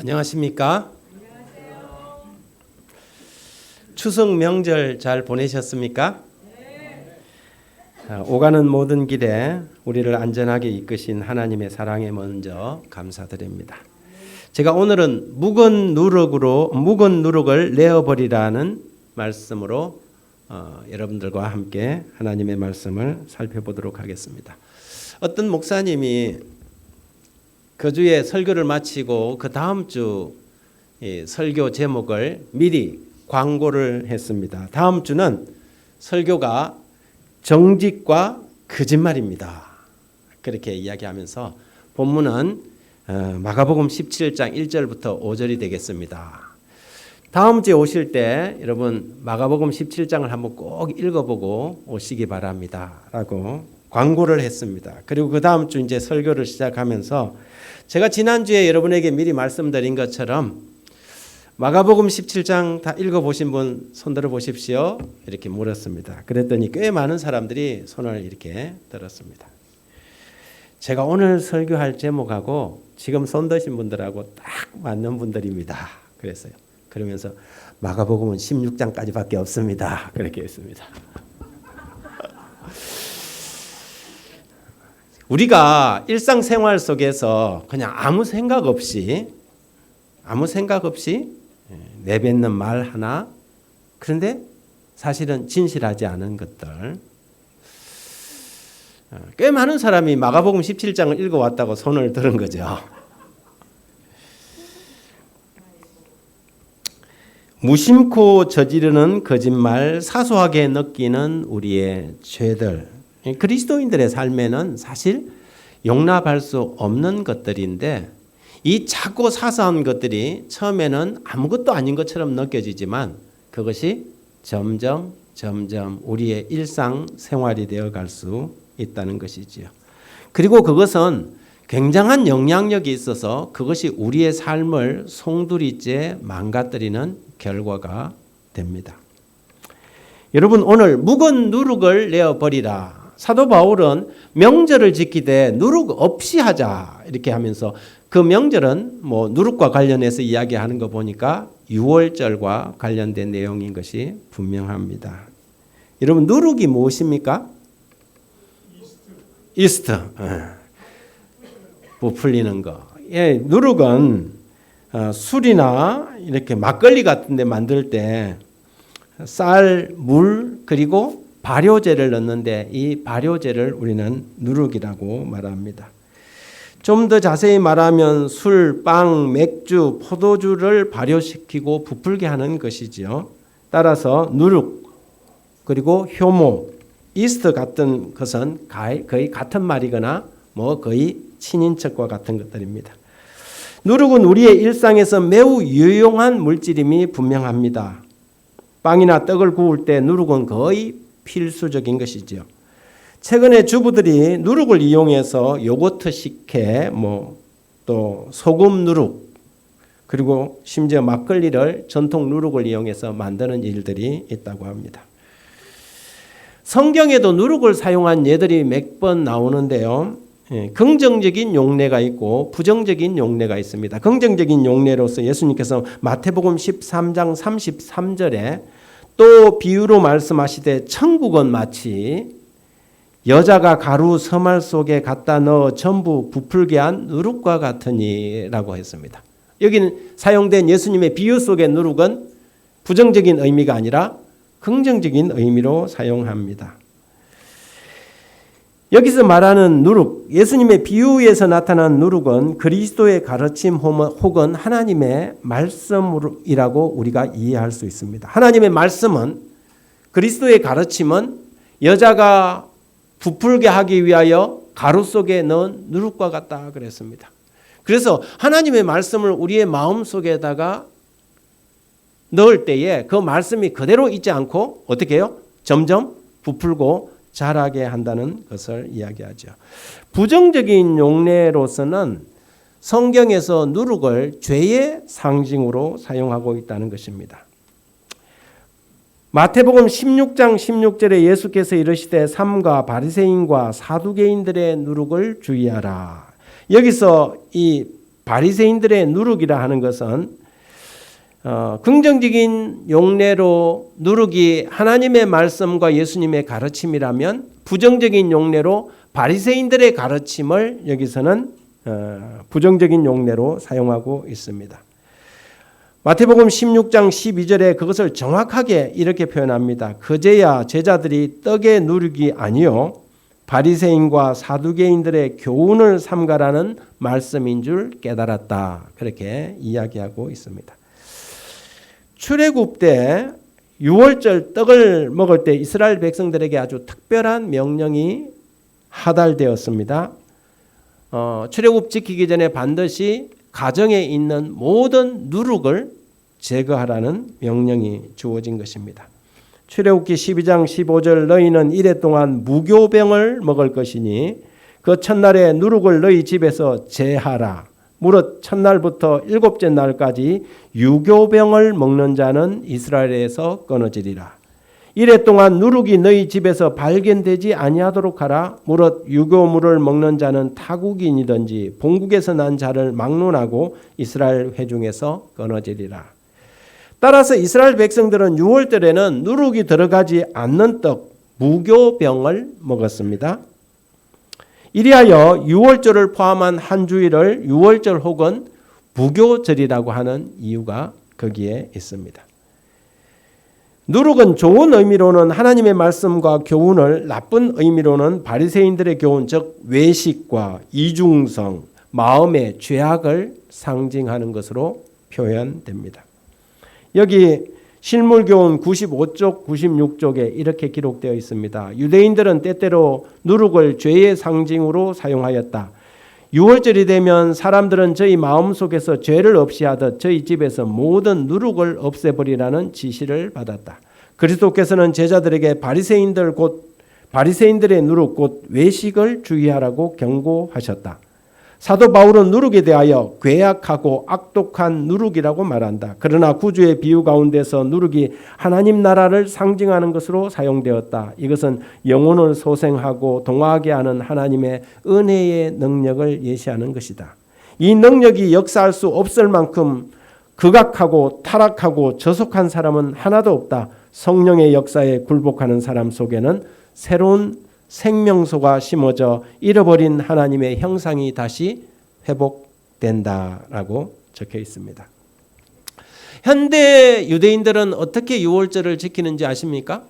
안녕하십니까? 추석 명절 잘 보내셨습니까? 오가는 모든 길에 우리를 안전하게 이끄신 하나님의 사랑에 먼저 감사드립니다. 제가 오늘은 묵은 누룩을 내어버리라는 말씀으로 여러분들과 함께 하나님의 말씀을 살펴보도록 하겠습니다. 어떤 목사님이 그 주에 설교를 마치고 그 다음 주 설교 제목을 미리 광고를 했습니다. 다음 주는 설교가 정직과 거짓말입니다. 그렇게 이야기하면서 본문은 마가복음 17장 1절부터 5절이 되겠습니다. 다음 주에 오실 때 여러분 마가복음 17장을 한번 꼭 읽어보고 오시기 바랍니다. 라고 광고를 했습니다. 그리고 그 다음 주 이제 설교를 시작하면서 제가 지난주에 여러분에게 미리 말씀드린 것처럼 마가복음 17장 다 읽어보신 분 손들어 보십시오. 이렇게 물었습니다. 그랬더니 꽤 많은 사람들이 손을 이렇게 들었습니다. 제가 오늘 설교할 제목하고 지금 손 드신 분들하고 딱 맞는 분들입니다. 그랬어요. 그러면서 마가복음은 16장까지밖에 없습니다. 그렇게 했습니다. 우리가 일상생활 속에서 그냥 아무 생각 없이 내뱉는 말 하나, 그런데 사실은 진실하지 않은 것들, 꽤 많은 사람이 마가복음 17장을 읽어왔다고 손을 들은 거죠. 무심코 저지르는 거짓말, 사소하게 느끼는 우리의 죄들, 그리스도인들의 삶에는 사실 용납할 수 없는 것들인데 이 작고 사소한 것들이 처음에는 아무것도 아닌 것처럼 느껴지지만 그것이 점점 우리의 일상생활이 되어갈 수 있다는 것이지요. 그리고 그것은 굉장한 영향력이 있어서 그것이 우리의 삶을 송두리째 망가뜨리는 결과가 됩니다. 여러분 오늘 묵은 누룩을 내어버리라. 사도 바울은 명절을 지키되 누룩 없이 하자 이렇게 하면서 그 명절은 누룩과 관련해서 이야기하는 거 보니까 유월절과 관련된 내용인 것이 분명합니다. 여러분 누룩이 무엇입니까? 이스트. 부풀리는 거. 예, 누룩은 술이나 이렇게 막걸리 같은 데 만들 때 쌀, 물 그리고 발효제를 넣는데 이 발효제를 우리는 누룩이라고 말합니다. 좀 더 자세히 말하면 술, 빵, 맥주, 포도주를 발효시키고 부풀게 하는 것이지요. 따라서 누룩 그리고 효모, 이스트 같은 것은 거의 같은 말이거나 거의 친인척과 같은 것들입니다. 누룩은 우리의 일상에서 매우 유용한 물질임이 분명합니다. 빵이나 떡을 구울 때 누룩은 거의 필수적인 것이죠. 최근에 주부들이 누룩을 이용해서 요거트 식혜, 또 소금 누룩, 그리고 심지어 막걸리를 전통 누룩을 이용해서 만드는 일들이 있다고 합니다. 성경에도 누룩을 사용한 예들이 몇 번 나오는데요. 긍정적인 용례가 있고 부정적인 용례가 있습니다. 긍정적인 용례로서 예수님께서 마태복음 13장 33절에 또 비유로 말씀하시되 천국은 마치 여자가 가루 서말 속에 갖다 넣어 전부 부풀게 한 누룩과 같으니 라고 했습니다. 여기는 사용된 예수님의 비유 속의 누룩은 부정적인 의미가 아니라 긍정적인 의미로 사용합니다. 여기서 말하는 누룩, 예수님의 비유에서 나타난 누룩은 그리스도의 가르침 혹은 하나님의 말씀이라고 우리가 이해할 수 있습니다. 하나님의 말씀은 그리스도의 가르침은 여자가 부풀게 하기 위하여 가루 속에 넣은 누룩과 같다 그랬습니다. 그래서 하나님의 말씀을 우리의 마음 속에다가 넣을 때에 그 말씀이 그대로 있지 않고 어떻게 해요? 점점 부풀고 자라게 한다는 것을 이야기하죠. 부정적인 용례로서는 성경에서 누룩을 죄의 상징으로 사용하고 있다는 것입니다. 마태복음 16장 16절에 예수께서 이르시되 삼가 바리새인과 사두개인들의 누룩을 주의하라. 여기서 이 바리새인들의 누룩이라 하는 것은 긍정적인 용례로 누룩이 하나님의 말씀과 예수님의 가르침이라면 부정적인 용례로 바리새인들의 가르침을 여기서는 부정적인 용례로 사용하고 있습니다. 마태복음 16장 12절에 그것을 정확하게 이렇게 표현합니다. 그제야 제자들이 떡의 누룩이 아니요 바리새인과 사두개인들의 교훈을 삼가라는 말씀인 줄 깨달았다. 그렇게 이야기하고 있습니다. 출애굽 때 6월절 떡을 먹을 때 이스라엘 백성들에게 아주 특별한 명령이 하달되었습니다. 출애굽 지키기 전에 반드시 가정에 있는 모든 누룩을 제거하라는 명령이 주어진 것입니다. 출애굽기 12장 15절 너희는 이래 동안 무교병을 먹을 것이니 그 첫날에 누룩을 너희 집에서 제하라. 무릇 첫날부터 일곱째 날까지 유교병을 먹는 자는 이스라엘에서 끊어지리라. 이래 동안 누룩이 너희 집에서 발견되지 아니하도록 하라. 무릇 유교물을 먹는 자는 타국인이든지 본국에서 난 자를 막론하고 이스라엘 회중에서 끊어지리라. 따라서 이스라엘 백성들은 6월절에는 누룩이 들어가지 않는 떡 무교병을 먹었습니다. 이리하여 6월절을 포함한 한 주일을 6월절 혹은 무교절이라고 하는 이유가 거기에 있습니다. 누룩은 좋은 의미로는 하나님의 말씀과 교훈을, 나쁜 의미로는 바리새인들의 교훈, 즉 외식과 이중성, 마음의 죄악을 상징하는 것으로 표현됩니다. 여기 실물교훈 95쪽, 96쪽에 이렇게 기록되어 있습니다. 유대인들은 때때로 누룩을 죄의 상징으로 사용하였다. 6월절이 되면 사람들은 저희 마음속에서 죄를 없이 하듯 저희 집에서 모든 누룩을 없애버리라는 지시를 받았다. 그리스도께서는 제자들에게 바리새인들의 누룩 곧 외식을 주의하라고 경고하셨다. 사도 바울은 누룩에 대하여 괴악하고 악독한 누룩이라고 말한다. 그러나 구주의 비유 가운데서 누룩이 하나님 나라를 상징하는 것으로 사용되었다. 이것은 영혼을 소생하고 동하게 하는 하나님의 은혜의 능력을 예시하는 것이다. 이 능력이 역사할 수 없을 만큼 극악하고 타락하고 저속한 사람은 하나도 없다. 성령의 역사에 굴복하는 사람 속에는 새로운 생명소가 심어져 잃어버린 하나님의 형상이 다시 회복된다라고 적혀 있습니다. 현대 유대인들은 어떻게 유월절을 지키는지 아십니까?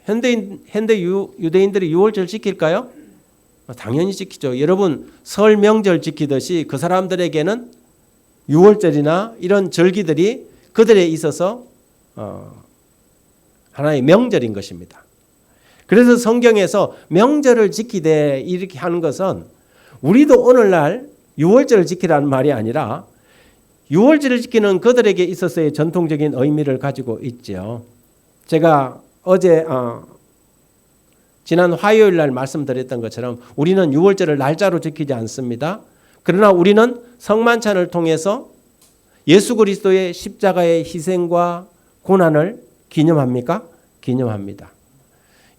현대 유대인들이 유월절 지킬까요? 당연히 지키죠. 여러분 설 명절 지키듯이 그 사람들에게는 유월절이나 이런 절기들이 그들에 있어서 하나의 명절인 것입니다. 그래서 성경에서 명절을 지키되 이렇게 하는 것은 우리도 오늘날 유월절을 지키라는 말이 아니라 유월절을 지키는 그들에게 있어서의 전통적인 의미를 가지고 있죠. 제가 어제 지난 화요일 날 말씀드렸던 것처럼 우리는 유월절을 날짜로 지키지 않습니다. 그러나 우리는 성만찬을 통해서 예수 그리스도의 십자가의 희생과 고난을 기념합니까? 기념합니다.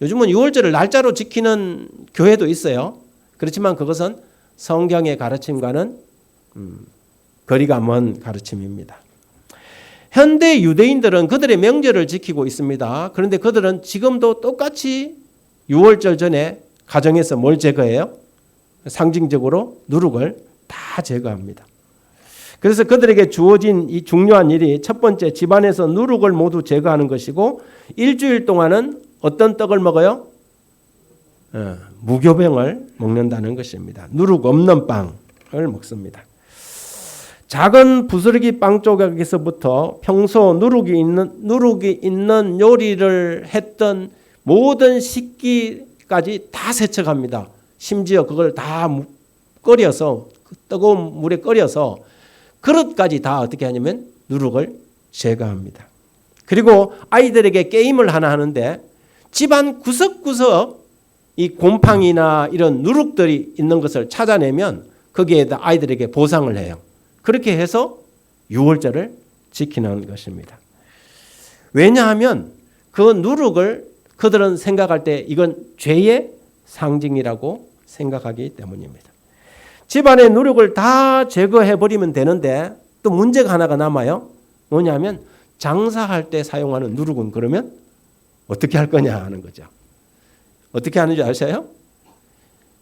요즘은 6월절을 날짜로 지키는 교회도 있어요. 그렇지만 그것은 성경의 가르침과는 거리가 먼 가르침입니다. 현대 유대인들은 그들의 명절을 지키고 있습니다. 그런데 그들은 지금도 똑같이 6월절 전에 가정에서 뭘 제거해요? 상징적으로 누룩을 다 제거합니다. 그래서 그들에게 주어진 이 중요한 일이 첫 번째 집안에서 누룩을 모두 제거하는 것이고 일주일 동안은 어떤 떡을 먹어요? 무교병을 먹는다는 것입니다. 누룩 없는 빵을 먹습니다. 작은 부스러기 빵 조각에서부터 평소 누룩이 있는 요리를 했던 모든 식기까지 다 세척합니다. 심지어 그걸 다 끓여서 뜨거운 물에 끓여서 그릇까지 다 어떻게 하냐면 누룩을 제거합니다. 그리고 아이들에게 게임을 하나 하는데 집안 구석구석 이 곰팡이나 이런 누룩들이 있는 것을 찾아내면 거기에다 아이들에게 보상을 해요. 그렇게 해서 유월절을 지키는 것입니다. 왜냐하면 그 누룩을 그들은 생각할 때 이건 죄의 상징이라고 생각하기 때문입니다. 집안의 누룩을 다 제거해버리면 되는데 또 문제가 하나가 남아요. 뭐냐면 장사할 때 사용하는 누룩은 그러면 어떻게 할 거냐 하는 거죠. 어떻게 하는지 아세요?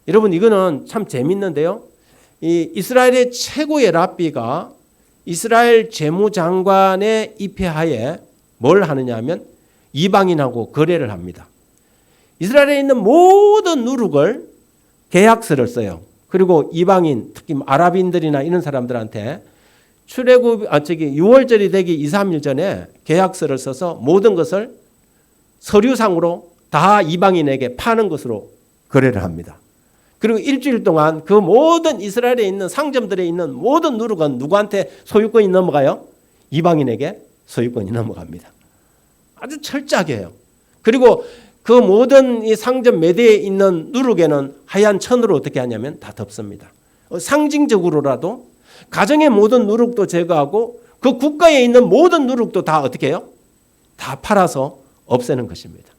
여러분 이거는 참 재밌는데요. 이 이스라엘의 최고의 랍비가 이스라엘 재무장관의 입회하에 뭘 하느냐 하면 이방인하고 거래를 합니다. 이스라엘에 있는 모든 누룩을 계약서를 써요. 그리고 이방인 특히 아랍인들이나 이런 사람들한테 출애굽 6월절이 되기 2, 3일 전에 계약서를 써서 모든 것을 서류상으로 다 이방인에게 파는 것으로 거래를 합니다. 그리고 일주일 동안 그 모든 이스라엘에 있는 상점들에 있는 모든 누룩은 누구한테 소유권이 넘어가요? 이방인에게 소유권이 넘어갑니다. 아주 철저하게 해요. 그리고 그 모든 이 상점 매대에 있는 누룩에는 하얀 천으로 어떻게 하냐면 다 덮습니다. 상징적으로라도 가정의 모든 누룩도 제거하고 그 국가에 있는 모든 누룩도 다 어떻게 해요? 다 팔아서 없애는 것입니다.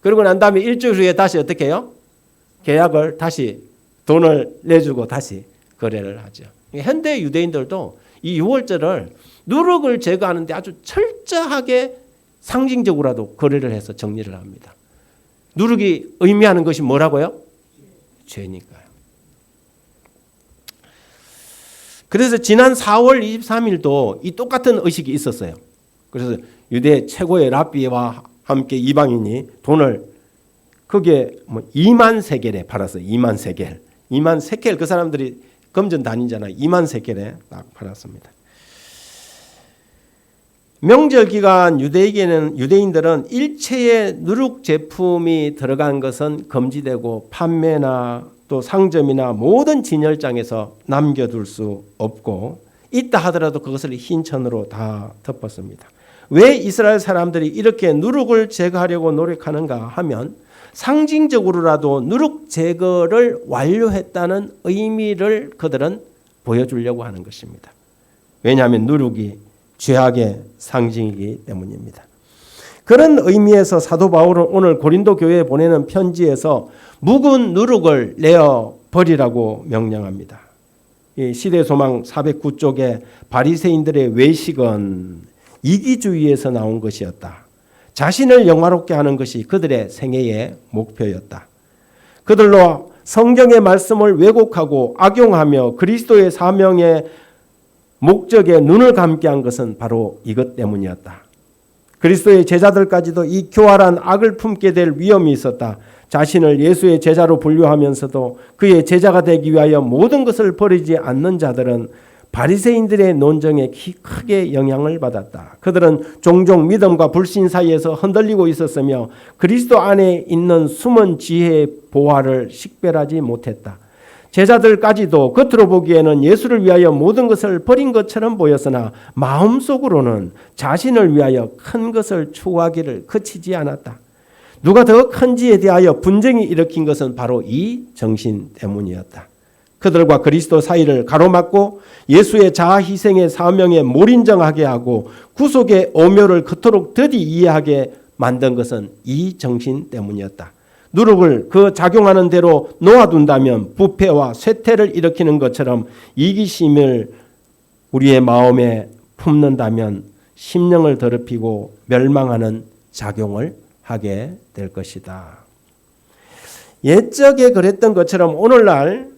그리고 난 다음에 일주일 후에 다시 어떻게 해요? 계약을 다시 돈을 내주고 다시 거래를 하죠. 현대 유대인들도 이 6월절을 누룩을 제거하는데 아주 철저하게 상징적으로라도 거래를 해서 정리를 합니다. 누룩이 의미하는 것이 뭐라고요? 죄니까요. 그래서 지난 4월 23일도 이 똑같은 의식이 있었어요. 그래서 유대 최고의 랍비와 함께 이방인이 돈을 그게 2만 세겔에 팔았어요. 2만 세겔. 2만 세겔 그 사람들이 금전 단위잖아요. 2만 세겔에 딱 팔았습니다. 명절 기간 유대인들은 일체의 누룩 제품이 들어간 것은 금지되고 판매나 또 상점이나 모든 진열장에서 남겨둘 수 없고 있다 하더라도 그것을 흰 천으로 다 덮었습니다. 왜 이스라엘 사람들이 이렇게 누룩을 제거하려고 노력하는가 하면 상징적으로라도 누룩 제거를 완료했다는 의미를 그들은 보여주려고 하는 것입니다. 왜냐하면 누룩이 죄악의 상징이기 때문입니다. 그런 의미에서 사도 바울은 오늘 고린도 교회에 보내는 편지에서 묵은 누룩을 내어 버리라고 명령합니다. 이 시대소망 409쪽에 바리새인들의 외식은 이기주의에서 나온 것이었다. 자신을 영화롭게 하는 것이 그들의 생애의 목표였다. 그들로 성경의 말씀을 왜곡하고 악용하며 그리스도의 사명의 목적에 눈을 감게 한 것은 바로 이것 때문이었다. 그리스도의 제자들까지도 이 교활한 악을 품게 될 위험이 있었다. 자신을 예수의 제자로 분류하면서도 그의 제자가 되기 위하여 모든 것을 버리지 않는 자들은 바리새인들의 논정에 크게 영향을 받았다. 그들은 종종 믿음과 불신 사이에서 흔들리고 있었으며 그리스도 안에 있는 숨은 지혜의 보화를 식별하지 못했다. 제자들까지도 겉으로 보기에는 예수를 위하여 모든 것을 버린 것처럼 보였으나 마음속으로는 자신을 위하여 큰 것을 추구하기를 그치지 않았다. 누가 더 큰지에 대하여 분쟁이 일으킨 것은 바로 이 정신 때문이었다. 그들과 그리스도 사이를 가로막고 예수의 자아희생의 사명에 몰인정하게 하고 구속의 오묘를 그토록 더디 이해하게 만든 것은 이 정신 때문이었다. 누룩을 그 작용하는 대로 놓아둔다면 부패와 쇠퇴를 일으키는 것처럼 이기심을 우리의 마음에 품는다면 심령을 더럽히고 멸망하는 작용을 하게 될 것이다. 옛적에 그랬던 것처럼 오늘날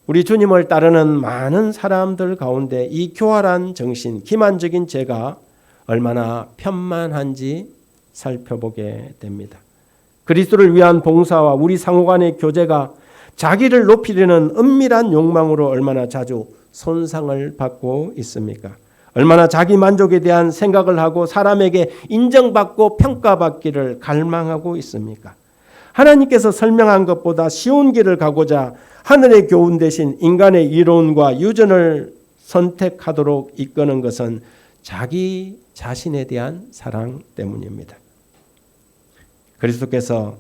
우리 주님을 따르는 많은 사람들 가운데 이 교활한 정신, 기만적인 죄가 얼마나 편만한지 살펴보게 됩니다. 그리스도를 위한 봉사와 우리 상호간의 교제가 자기를 높이려는 은밀한 욕망으로 얼마나 자주 손상을 받고 있습니까? 얼마나 자기 만족에 대한 생각을 하고 사람에게 인정받고 평가받기를 갈망하고 있습니까? 하나님께서 설명한 것보다 쉬운 길을 가고자 하늘의 교훈 대신 인간의 이론과 유전을 선택하도록 이끄는 것은 자기 자신에 대한 사랑 때문입니다. 그리스도께서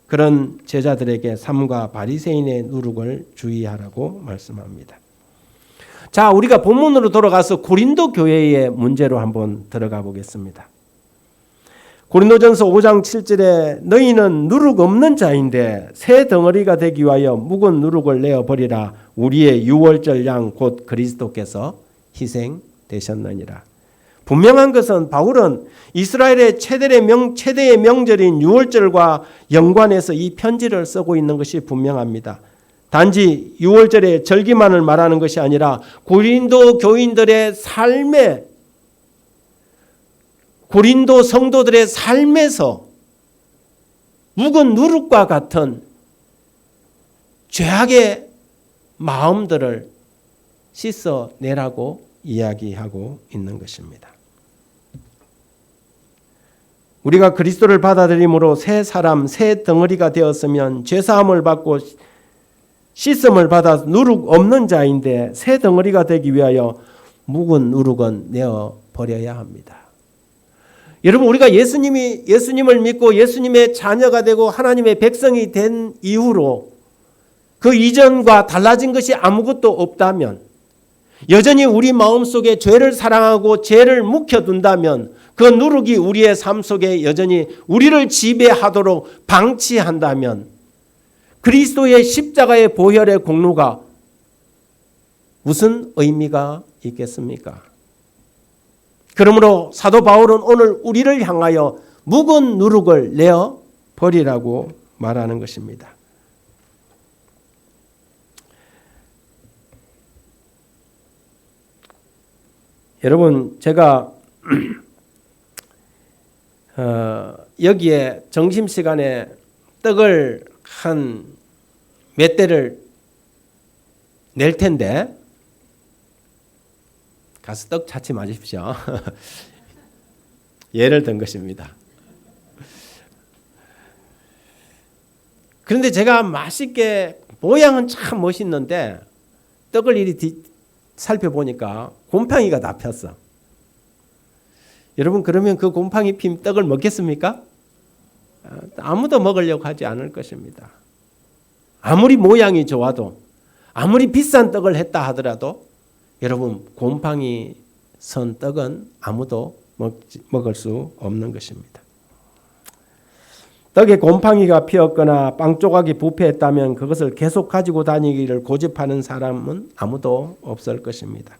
그런 제자들에게 삼가 바리새인의 누룩을 주의하라고 말씀합니다. 자, 우리가 본문으로 돌아가서 고린도 교회의 문제로 한번 들어가 보겠습니다. 고린도전서 5장 7절에 너희는 누룩 없는 자인데 새 덩어리가 되기 위하여 묵은 누룩을 내어버리라. 우리의 유월절 양 곧 그리스도께서 희생되셨느니라. 분명한 것은 바울은 이스라엘의 최대의 명절인 유월절과 연관해서 이 편지를 쓰고 있는 것이 분명합니다. 단지 유월절의 절기만을 말하는 것이 아니라 고린도 교인들의 삶에, 고린도 성도들의 삶에서 묵은 누룩과 같은 죄악의 마음들을 씻어내라고 이야기하고 있는 것입니다. 우리가 그리스도를 받아들임으로 새 사람, 새 덩어리가 되었으면 죄사함을 받고 씻음을 받아 누룩 없는 자인데 새 덩어리가 되기 위하여 묵은 누룩은 내어버려야 합니다. 여러분, 우리가 예수님을 믿고 예수님의 자녀가 되고 하나님의 백성이 된 이후로 그 이전과 달라진 것이 아무것도 없다면, 여전히 우리 마음속에 죄를 사랑하고 죄를 묵혀둔다면, 그 누룩이 우리의 삶 속에 여전히 우리를 지배하도록 방치한다면 그리스도의 십자가의 보혈의 공로가 무슨 의미가 있겠습니까? 그러므로 사도 바울은 오늘 우리를 향하여 묵은 누룩을 내어 버리라고 말하는 것입니다. 여러분, 제가 여기에 점심시간에 떡을 한 몇 대를 낼 텐데 가서 떡 찾지 마십시오. 예를 든 것입니다. 그런데 제가 맛있게, 모양은 참 멋있는데 떡을 이리 살펴보니까 곰팡이가 다 폈어. 여러분, 그러면 그 곰팡이 핀 떡을 먹겠습니까? 아무도 먹으려고 하지 않을 것입니다. 아무리 모양이 좋아도, 아무리 비싼 떡을 했다 하더라도 여러분, 곰팡이 선 떡은 아무도 먹을 수 없는 것입니다. 떡에 곰팡이가 피었거나 빵 조각이 부패했다면 그것을 계속 가지고 다니기를 고집하는 사람은 아무도 없을 것입니다.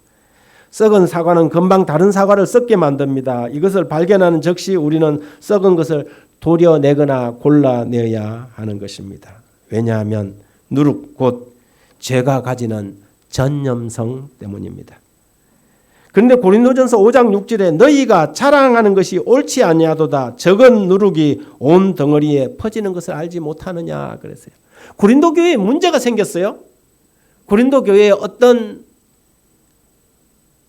썩은 사과는 금방 다른 사과를 썩게 만듭니다. 이것을 발견하는 즉시 우리는 썩은 것을 도려내거나 골라내야 하는 것입니다. 왜냐하면 누룩, 곧 죄가 가지는 전염성 때문입니다. 그런데 고린도전서 5장 6절에 너희가 자랑하는 것이 옳지 아니하도다. 적은 누룩이 온 덩어리에 퍼지는 것을 알지 못하느냐 그랬어요. 고린도 교회에 문제가 생겼어요. 고린도 교회에 어떤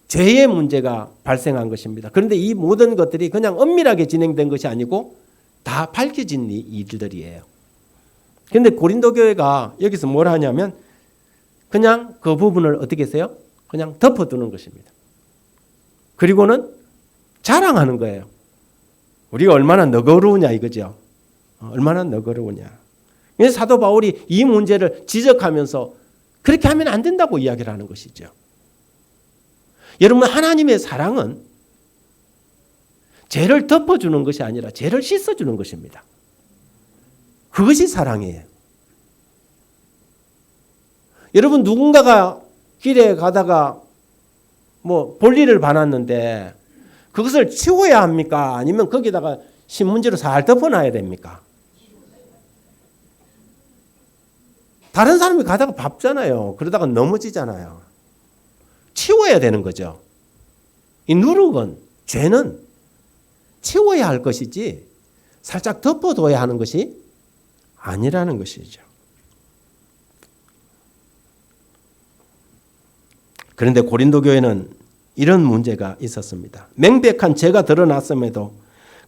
죄의 문제가 발생한 것입니다. 그런데 이 모든 것들이 그냥 은밀하게 진행된 것이 아니고 다 밝혀진 일들이에요. 그런데 고린도 교회가 여기서 뭘 하냐면 그냥 그 부분을 어떻게 했어요? 그냥 덮어두는 것입니다. 그리고는 자랑하는 거예요. 우리가 얼마나 너그러우냐 이거죠. 얼마나 너그러우냐. 그래서 사도 바울이 이 문제를 지적하면서 그렇게 하면 안 된다고 이야기를 하는 것이죠. 여러분, 하나님의 사랑은 죄를 덮어주는 것이 아니라 죄를 씻어주는 것입니다. 그것이 사랑이에요. 여러분, 누군가가 길에 가다가 볼일을 봐놨는데 그것을 치워야 합니까? 아니면 거기다가 신문지로 잘 덮어놔야 됩니까? 다른 사람이 가다가 밟잖아요. 그러다가 넘어지잖아요. 치워야 되는 거죠. 이 누룩은, 죄는 치워야 할 것이지 살짝 덮어둬야 하는 것이 아니라는 것이죠. 그런데 고린도 교회는 이런 문제가 있었습니다. 명백한 죄가 드러났음에도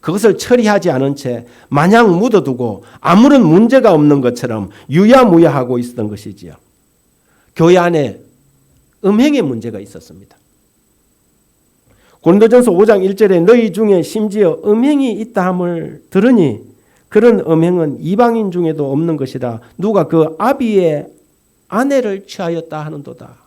그것을 처리하지 않은 채 마냥 묻어두고 아무런 문제가 없는 것처럼 유야무야하고 있었던 것이지요. 교회 안에 음행의 문제가 있었습니다. 고린도전서 5장 1절에 너희 중에 심지어 음행이 있다 함을 들으니 그런 음행은 이방인 중에도 없는 것이라. 누가 그 아비의 아내를 취하였다 하는도다.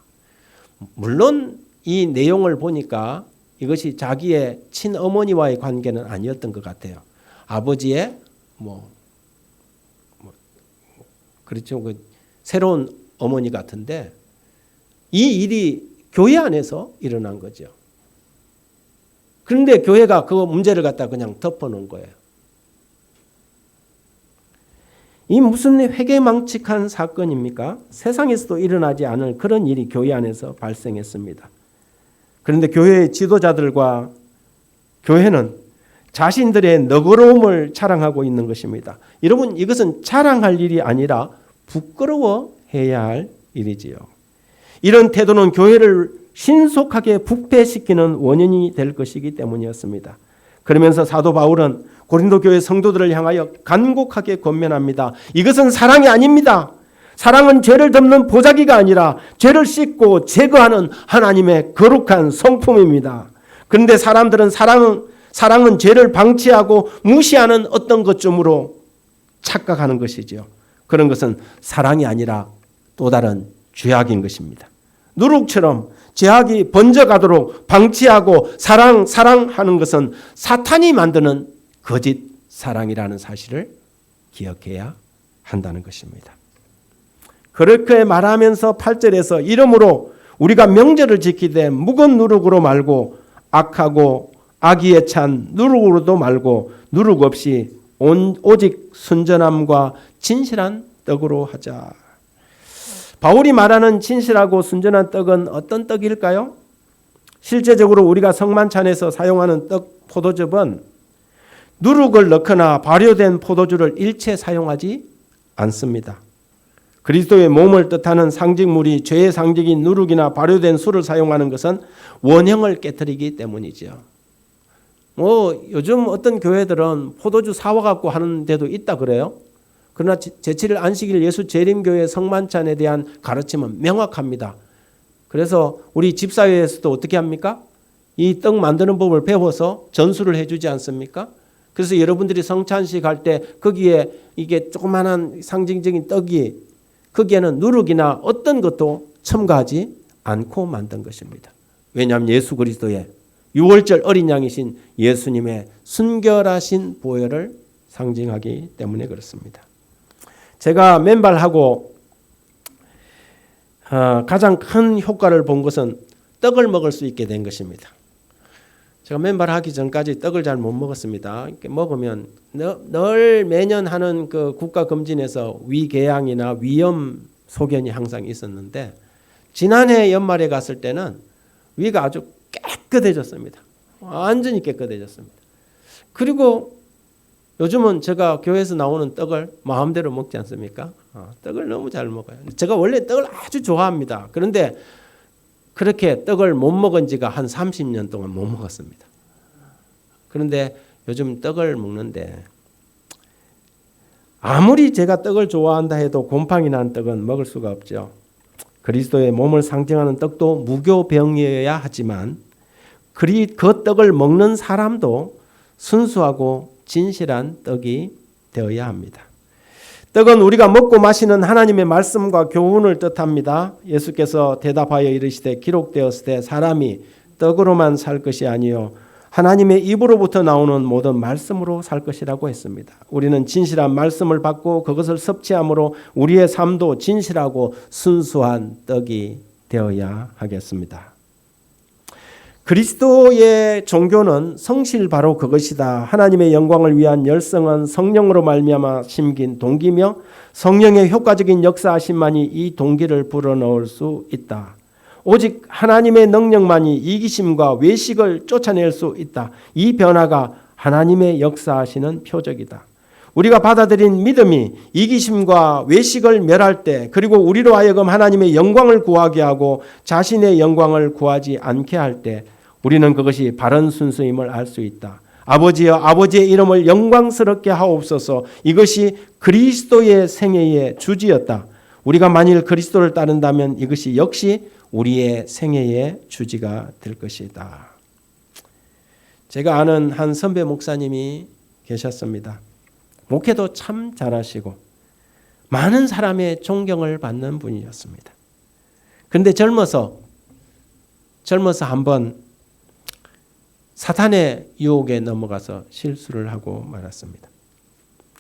물론 이 내용을 보니까 이것이 자기의 친어머니와의 관계는 아니었던 것 같아요. 아버지의 그렇죠. 그 새로운 어머니 같은데 이 일이 교회 안에서 일어난 거죠. 그런데 교회가 그 문제를 갖다 그냥 덮어놓은 거예요. 이 무슨 회개망측한 사건입니까? 세상에서도 일어나지 않을 그런 일이 교회 안에서 발생했습니다. 그런데 교회의 지도자들과 교회는 자신들의 너그러움을 자랑하고 있는 것입니다. 여러분, 이것은 자랑할 일이 아니라 부끄러워해야 할 일이지요. 이런 태도는 교회를 신속하게 부패시키는 원인이 될 것이기 때문이었습니다. 그러면서 사도 바울은 고린도 교회 성도들을 향하여 간곡하게 권면합니다. 이것은 사랑이 아닙니다. 사랑은 죄를 덮는 보자기가 아니라 죄를 씻고 제거하는 하나님의 거룩한 성품입니다. 그런데 사람들은 사랑은 죄를 방치하고 무시하는 어떤 것쯤으로 착각하는 것이죠. 그런 것은 사랑이 아니라 또 다른 죄악인 것입니다. 누룩처럼 죄악이 번져가도록 방치하고 사랑하는 것은 사탄이 만드는 거짓 사랑이라는 사실을 기억해야 한다는 것입니다. 그렇게 말하면서 8절에서 이러므로 우리가 명절을 지키되 묵은 누룩으로 말고 악하고 악의에 찬 누룩으로도 말고 누룩 없이 오직 순전함과 진실한 떡으로 하자. 바울이 말하는 진실하고 순전한 떡은 어떤 떡일까요? 실제적으로 우리가 성만찬에서 사용하는 떡, 포도즙은 누룩을 넣거나 발효된 포도주를 일체 사용하지 않습니다. 그리스도의 몸을 뜻하는 상징물이 죄의 상징인 누룩이나 발효된 술을 사용하는 것은 원형을 깨뜨리기 때문이죠. 요즘 어떤 교회들은 포도주 사와갖고 하는 데도 있다 그래요. 그러나 제7일 안식일 예수 재림교회 성만찬에 대한 가르침은 명확합니다. 그래서 우리 집사회에서도 어떻게 합니까? 이 떡 만드는 법을 배워서 전수를 해주지 않습니까? 그래서 여러분들이 성찬식 할 때 거기에 이게 조그마한 상징적인 떡이 거기에는 누룩이나 어떤 것도 첨가하지 않고 만든 것입니다. 왜냐하면 예수 그리스도의 유월절 어린 양이신 예수님의 순결하신 보혈을 상징하기 때문에 그렇습니다. 제가 맨발하고 가장 큰 효과를 본 것은 떡을 먹을 수 있게 된 것입니다. 제가 맨발하기 전까지 떡을 잘 못 먹었습니다. 이렇게 먹으면 늘 매년 하는 그 국가검진에서 위궤양이나 위염 소견이 항상 있었는데 지난해 연말에 갔을 때는 위가 아주 깨끗해졌습니다. 완전히 깨끗해졌습니다. 그리고 요즘은 제가 교회에서 나오는 떡을 마음대로 먹지 않습니까? 떡을 너무 잘 먹어요. 제가 원래 떡을 아주 좋아합니다. 그런데 그렇게 떡을 못 먹은 지가 한 30년 동안 못 먹었습니다. 그런데 요즘 떡을 먹는데 아무리 제가 떡을 좋아한다 해도 곰팡이 난 떡은 먹을 수가 없죠. 그리스도의 몸을 상징하는 떡도 무교병이어야 하지만 그 떡을 먹는 사람도 순수하고 진실한 떡이 되어야 합니다. 떡은 우리가 먹고 마시는 하나님의 말씀과 교훈을 뜻합니다. 예수께서 대답하여 이르시되 기록되었을 때 사람이 떡으로만 살 것이 아니요 하나님의 입으로부터 나오는 모든 말씀으로 살 것이라고 했습니다. 우리는 진실한 말씀을 받고 그것을 섭취함으로 우리의 삶도 진실하고 순수한 떡이 되어야 하겠습니다. 그리스도의 종교는 성실 바로 그것이다. 하나님의 영광을 위한 열성은 성령으로 말미암아 심긴 동기며 성령의 효과적인 역사하심만이 이 동기를 불어넣을 수 있다. 오직 하나님의 능력만이 이기심과 외식을 쫓아낼 수 있다. 이 변화가 하나님의 역사하시는 표적이다. 우리가 받아들인 믿음이 이기심과 외식을 멸할 때 그리고 우리로 하여금 하나님의 영광을 구하게 하고 자신의 영광을 구하지 않게 할 때 우리는 그것이 바른 순수임을 알 수 있다. 아버지여 아버지의 이름을 영광스럽게 하옵소서. 이것이 그리스도의 생애의 주지였다. 우리가 만일 그리스도를 따른다면 이것이 역시 우리의 생애의 주지가 될 것이다. 제가 아는 한 선배 목사님이 계셨습니다. 목회도 참 잘하시고 많은 사람의 존경을 받는 분이었습니다. 그런데 젊어서 한번 사탄의 유혹에 넘어가서 실수를 하고 말았습니다.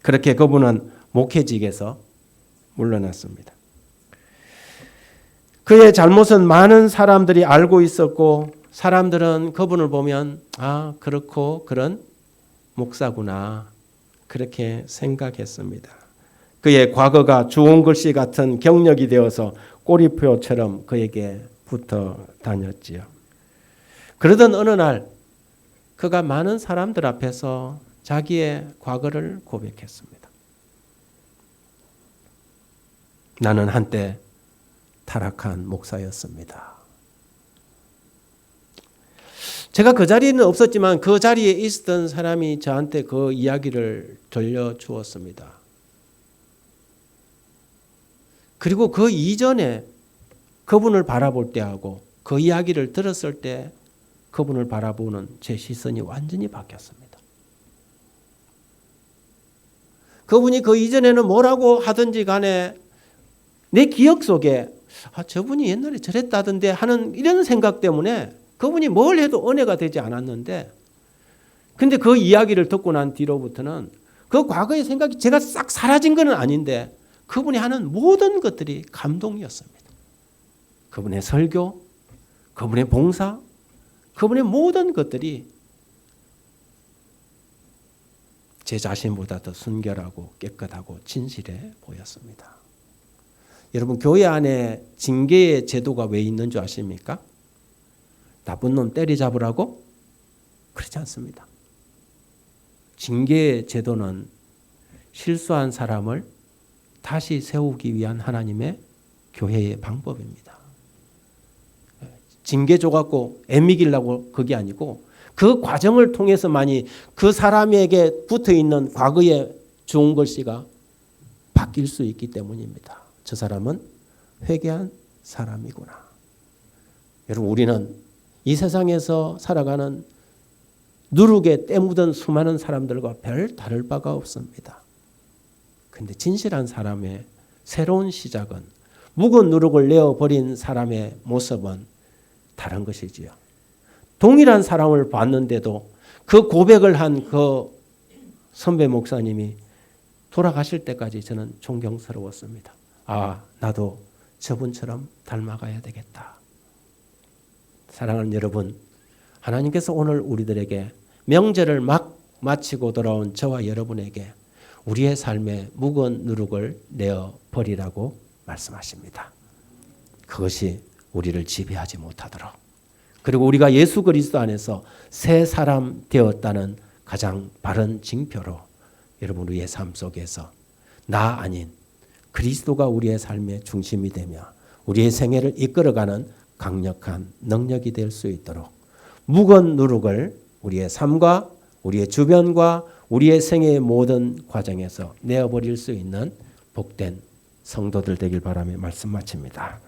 그렇게 그분은 목회직에서 물러났습니다. 그의 잘못은 많은 사람들이 알고 있었고 사람들은 그분을 보면 아, 그렇고 그런 목사구나 그렇게 생각했습니다. 그의 과거가 주홍 글씨 같은 경력이 되어서 꼬리표처럼 그에게 붙어 다녔지요. 그러던 어느 날 그가 많은 사람들 앞에서 자기의 과거를 고백했습니다. 나는 한때 타락한 목사였습니다. 제가 그 자리는 없었지만 그 자리에 있었던 사람이 저한테 그 이야기를 들려주었습니다. 그리고 그 이전에 그분을 바라볼 때하고 그 이야기를 들었을 때 그분을 바라보는 제 시선이 완전히 바뀌었습니다. 그분이 그 이전에는 뭐라고 하든지 간에 내 기억 속에 저분이 옛날에 저랬다던데 하는 이런 생각 때문에 그분이 뭘 해도 은혜가 되지 않았는데 근데 그 이야기를 듣고 난 뒤로부터는 그 과거의 생각이 제가 싹 사라진 건 아닌데 그분이 하는 모든 것들이 감동이었습니다. 그분의 설교, 그분의 봉사, 그분의 모든 것들이 제 자신보다 더 순결하고 깨끗하고 진실해 보였습니다. 여러분 교회 안에 징계의 제도가 왜 있는 줄 아십니까? 나쁜 놈 때리잡으라고? 그렇지 않습니다. 징계의 제도는 실수한 사람을 다시 세우기 위한 하나님의 교회의 방법입니다. 징계 줘갖고 애미기려고 그게 아니고 그 과정을 통해서만이 그 사람에게 붙어있는 과거의 좋은 글씨가 바뀔 수 있기 때문입니다. 저 사람은 회개한 사람이구나. 여러분 우리는 이 세상에서 살아가는 누룩에 때 묻은 수많은 사람들과 별 다를 바가 없습니다. 그런데 진실한 사람의 새로운 시작은 묵은 누룩을 내어버린 사람의 모습은 다른 것이지요. 동일한 사랑을 받는데도 그 고백을 한 그 선배 목사님이 돌아가실 때까지 저는 존경스러웠습니다. 아, 나도 저분처럼 닮아가야 되겠다. 사랑하는 여러분, 하나님께서 오늘 우리들에게 명절을 막 마치고 돌아온 저와 여러분에게 우리의 삶에 묵은 누룩을 내어버리라고 말씀하십니다. 그것이 우리를 지배하지 못하도록 그리고 우리가 예수 그리스도 안에서 새 사람 되었다는 가장 바른 징표로 여러분 우리의 삶 속에서 나 아닌 그리스도가 우리의 삶의 중심이 되며 우리의 생애를 이끌어가는 강력한 능력이 될 수 있도록 묵은 누룩을 우리의 삶과 우리의 주변과 우리의 생애의 모든 과정에서 내어버릴 수 있는 복된 성도들 되길 바라며 말씀 마칩니다.